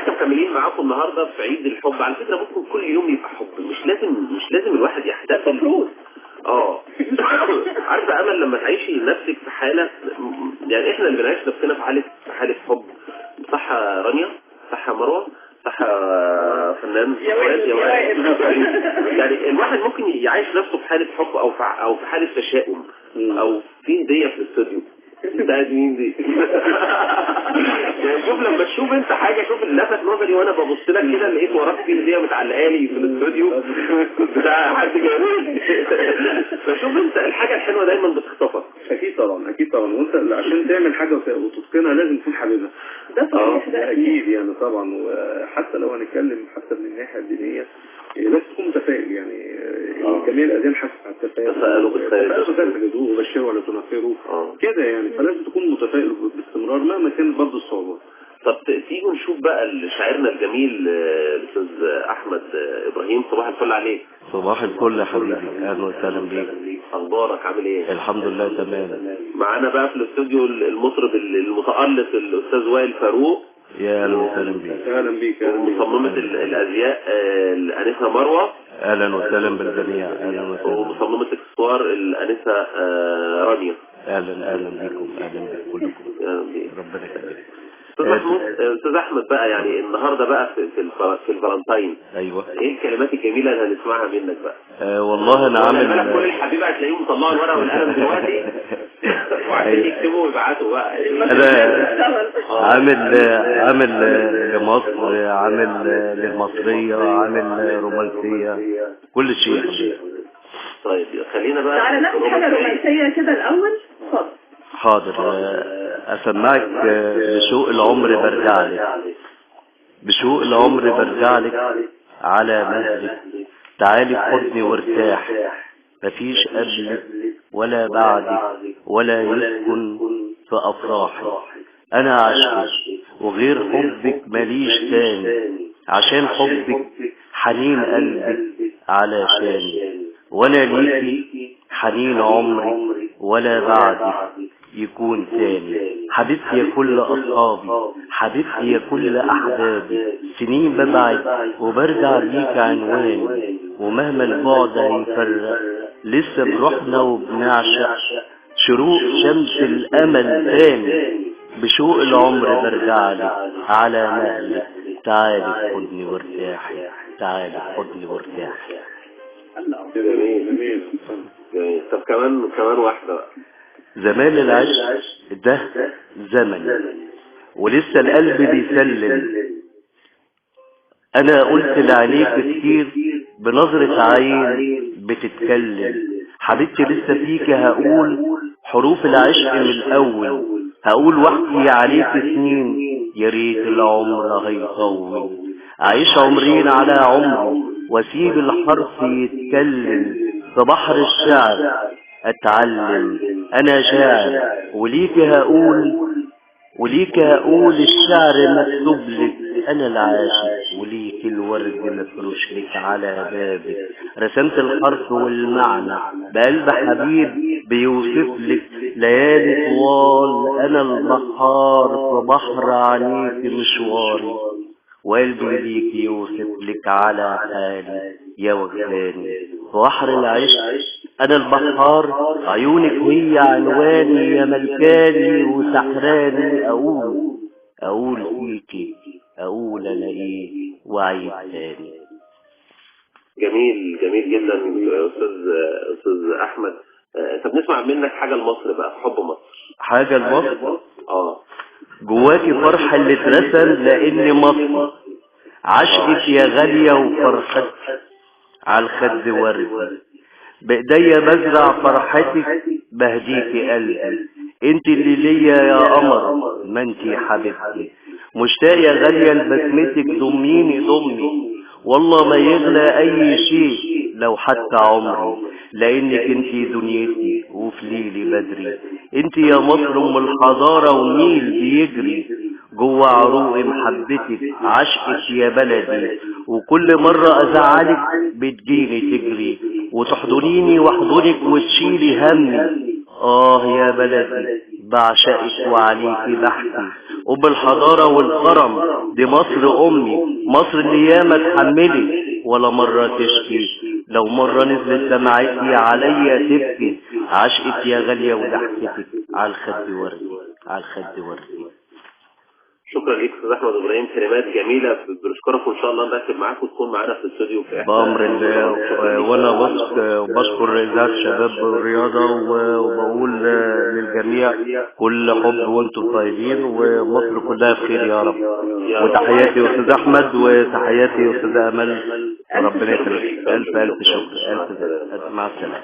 احنا مكملين معاكم النهارده في عيد الحب. على فكره ممكن كل يوم يبقى حب، مش لازم الواحد يحتفل. عارفه امل لما تعيشي نفسك في حاله، يعني احنا اللي بنعيش نفسنا في حاله حب. صح يا رانيا؟ صح يا مروه؟ صح يا فنان؟ يا وائل. يعني الواحد ممكن يعيش نفسه في حاله حب او في حاله تشاؤم، او في هديه في الاستوديو. انت قاعد مين دي؟ يعني شوف لما تشوف انت حاجه، شوف اللي لفت نظري وانا ببص لك كده لقيت وراك في هديه متعلقه لي في الاستوديو. ده حد جميل. فشوف انت الحاجه الحلوه دايما بتخطفك. اكيد طبعا وانت عشان تعمل حاجه وتتقنها لازم تكون حاببها. ده صحيح، ده اكيد يعني طبعا. وحتى لو هنتكلم حتى من الناحيه الدينيه لازم تكون متفائل، يعني جميع الاديان حاسه على التفاؤل. تفائلوا بالخير وبشروا ولا تنفروا كده يعني. فلازم تكون متفائل باستمرار مهما كانت برضه الصعوبات. طب تيجوا نشوف بقى شاعرنا الجميل الاستاذ احمد ابراهيم. صباح الفل عليك. صباح الفل يا حبيبي، اهلا وسهلا بيك. اخبارك عامل ايه؟ الحمد لله تمام. معانا بقى في الاستوديو المطرب المتألق الاستاذ وائل فاروق. يا اهلا وسهلا بيك. اهلا بيك. مصممة الازياء الانسه مروه. اهلا وسهلا بالجميع. اهلا وسهلا. ومصممة اكسسوار الانسه رانيا. اهلا بيكم. اهلا بيكم كلكم. ربنا يخليك. استاذ احمد بقى، يعني النهارده بقى في الفالنتاين. ايوه. ايه الكلمات الجميله اللي هنسمعها منك بقى؟ والله انا عامل كل الحبيبه هتلاقيهم مطلعوا الورقه والقلم دلوقتي وعايزين يكتبوا ويبعتوا بقى. انا عامل لمصر، عامل للمصريه، عامل رومانسيه، كل شيء. طيب خلينا بقى تعالى ناخد حاجه رومانسيه كده الاول. اتفضل. حاضر. اسمعك بشوق العمر برجعلك، بشوق العمر برجعلك على مهلك. تعالي في حضني وارتاح، مفيش قبلك ولا بعدك ولا يسكن في افراحي. انا عشقك وغير حبك ماليش تاني، عشان حبك حنين قلبك على شاني. وانا ليكي حنين عمري ولا بعدك يكون تاني. حبيبتي يا كل أصحابي، حبيبتي يا كل أحبابي. سنين ببعد وبرجع ليك عنواني، ومهما البعد هيفرق لسه بروحنا وبنعشق شروق شمس الأمل تاني. بشوق العمر برجعلك على مهلك. تعالي في حضني وارتاحي، تعالي في حضني وارتاحي. جميل. طب كمان واحدة بقى. زمان العشق ده زمن ولسه القلب بيسلم. انا قلت لعينيك كتير بنظرة عين بتتكلم. حبيبتي لسه فيك هقول حروف العشق من الاول، هقول واحكي عليك سنين يا ريت العمر هيطول. اعيش عمرين على عمري واسيب الحرف يتكلم. في بحر الشعر اتعلم انا شاعر، وليك هقول الشعر مكتوب لك. انا العاشق وليك الورد مفروش لك على بابك. رسمت الحرف والمعنى بقلب حبيب بيوصف لك ليالي طوال. انا البحار في بحر عنيك مشواري، وقلبي ليك يوصف لك على حالي يا وجداني. في بحر العشق انا البحار، عيونك هي عنواني يا ملكاني وسحراني. اقول فيكي، اقول انا ايه وعيد تاني. جميل جدا استاذ احمد. طب نسمع منك حاجه لمصر بقى، في حب مصر. حاجه لمصر؟ جواكي فرحه اللي اترسم لان مصر عشقك يا غاليه وفرحتك على الخد ورد. بايديا بزرع فرحتك بهديكي قلبي. انت اللي ليا يا قمر، ما انتي حبيبتي. مشتاق يا غاليه لبسمتك، ضميني والله ما يغلى اي شيء لو حتى عمري، لانك انتي دنيتي وفي ليلي بدري. انتي يا مصر ام الحضاره والنيل بيجري جوا عروق محبتك. عشقك يا بلدي وكل مرة ازعلك بتجيني تجري وتحضنيني واحضنك وتشيلي همي. يا بلدي بعشقك وعليكي بحكي وبالحضارة والكرم. دي مصر امي، مصر اللي ياما تحملي ولا مرة تشكي، لو مرة نزلت دمعتي عليا تبكي. عشقك يا غالية وضحكتك عالخد وردي، عالخد وردي. شكرا ليك استاذ احمد ابراهيم، كلمات جميله. بنشكرك وان شاء الله نرتب معاك وتكون معانا في الاستوديو في بأمر الله. وانا بشكر اذاعة الشباب والرياضة وبقول للجميع كل حب وانتم طيبين ومصر كلها بخير يا رب. وتحياتي يا استاذ احمد وتحياتي يا استاذ امل، وربنا يخليك. الف شكر. الف مع السلامة.